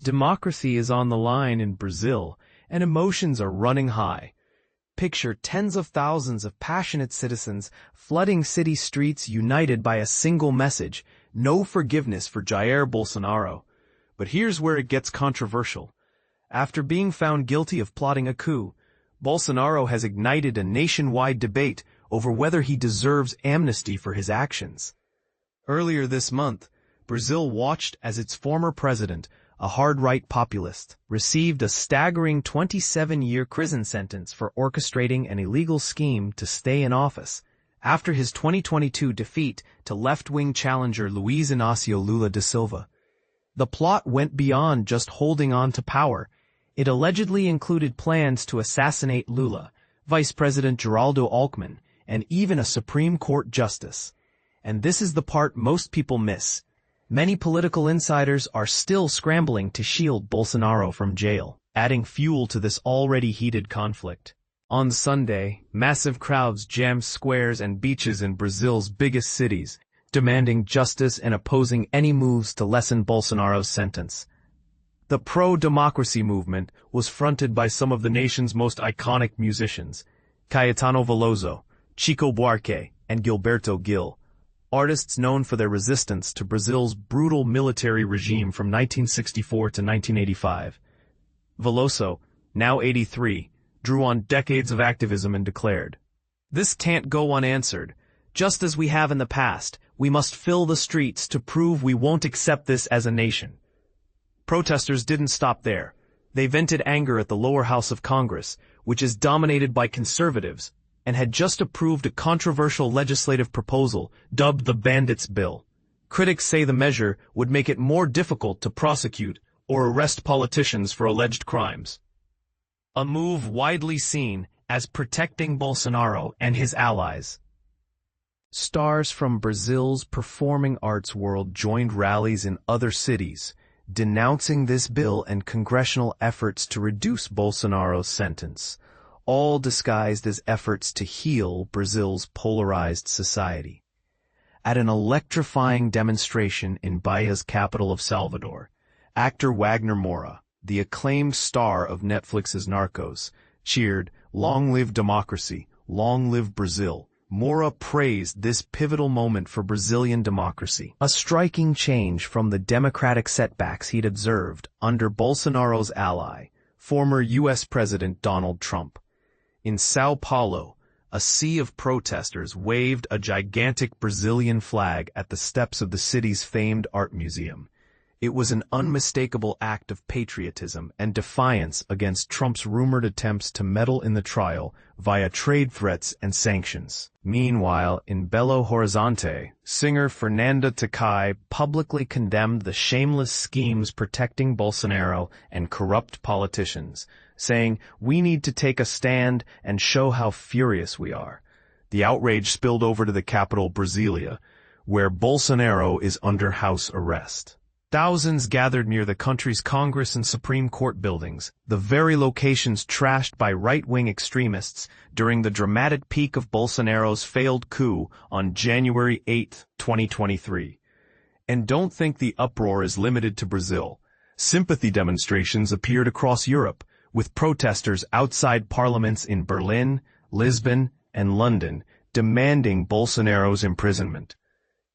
Democracy is on the line in Brazil, and emotions are running high. Picture tens of thousands of passionate citizens flooding city streets united by a single message: no forgiveness for Jair Bolsonaro. But here's where it gets controversial. After being found guilty of plotting a coup, Bolsonaro has ignited a nationwide debate over whether he deserves amnesty for his actions. Earlier this month, Brazil watched as its former president, a hard-right populist, received a staggering 27-year prison sentence for orchestrating an illegal scheme to stay in office after his 2022 defeat to left-wing challenger Luiz Inácio Lula da Silva. The plot went beyond just holding on to power. It allegedly included plans to assassinate Lula, Vice President Geraldo Alckmin, and even a Supreme Court justice. And this is the part most people miss. Many political insiders are still scrambling to shield Bolsonaro from jail, adding fuel to this already heated conflict. On Sunday, massive crowds jammed squares and beaches in Brazil's biggest cities, demanding justice and opposing any moves to lessen Bolsonaro's sentence. The pro-democracy movement was fronted by some of the nation's most iconic musicians, Caetano Veloso, Chico Buarque, and Gilberto Gil, artists known for their resistance to Brazil's brutal military regime from 1964 to 1985. Veloso, now 83, drew on decades of activism and declared, "This can't go unanswered. Just as we have in the past, we must fill the streets to prove we won't accept this as a nation." Protesters didn't stop there. They vented anger at the lower house of Congress, which is dominated by conservatives, and had just approved a controversial legislative proposal dubbed the Bandits Bill. Critics say the measure would make it more difficult to prosecute or arrest politicians for alleged crimes. A move widely seen as protecting Bolsonaro and his allies. Stars from Brazil's performing arts world joined rallies in other cities, denouncing this bill and congressional efforts to reduce Bolsonaro's sentence, all disguised as efforts to heal Brazil's polarized society. At an electrifying demonstration in Bahia's capital of Salvador, actor Wagner Moura, the acclaimed star of Netflix's Narcos, cheered, "Long live democracy, long live Brazil." Moura praised this pivotal moment for Brazilian democracy, a striking change from the democratic setbacks he'd observed under Bolsonaro's ally, former U.S. President Donald Trump. In São Paulo, a sea of protesters waved a gigantic Brazilian flag at the steps of the city's famed art museum. It was an unmistakable act of patriotism and defiance against Trump's rumored attempts to meddle in the trial via trade threats and sanctions. Meanwhile, in Belo Horizonte, singer Fernanda Takai publicly condemned the shameless schemes protecting Bolsonaro and corrupt politicians, saying, "We need to take a stand and show how furious we are." The outrage spilled over to the capital, Brasilia, where Bolsonaro is under house arrest. Thousands gathered near the country's Congress and Supreme Court buildings, the very locations trashed by right-wing extremists during the dramatic peak of Bolsonaro's failed coup on January 8, 2023. And don't think the uproar is limited to Brazil. Sympathy demonstrations appeared across Europe, with protesters outside parliaments in Berlin, Lisbon, and London demanding Bolsonaro's imprisonment.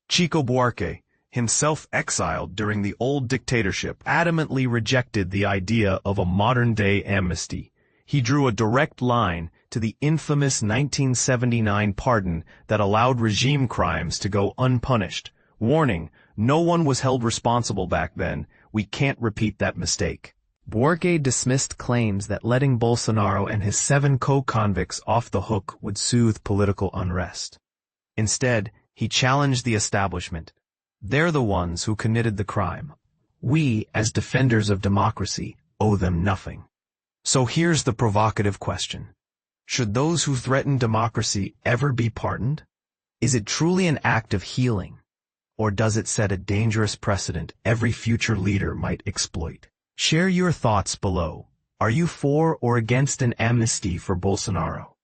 Chico Buarque, himself exiled during the old dictatorship, adamantly rejected the idea of a modern-day amnesty. He drew a direct line to the infamous 1979 pardon that allowed regime crimes to go unpunished, warning, "No one was held responsible back then. We can't repeat that mistake." Buarque dismissed claims that letting Bolsonaro and his 7 co-convicts off the hook would soothe political unrest. Instead, he challenged the establishment. "They're the ones who committed the crime. We, as defenders of democracy, owe them nothing." So here's the provocative question. Should those who threaten democracy ever be pardoned? Is it truly an act of healing? Or does it set a dangerous precedent every future leader might exploit? Share your thoughts below. Are you for or against an amnesty for Bolsonaro?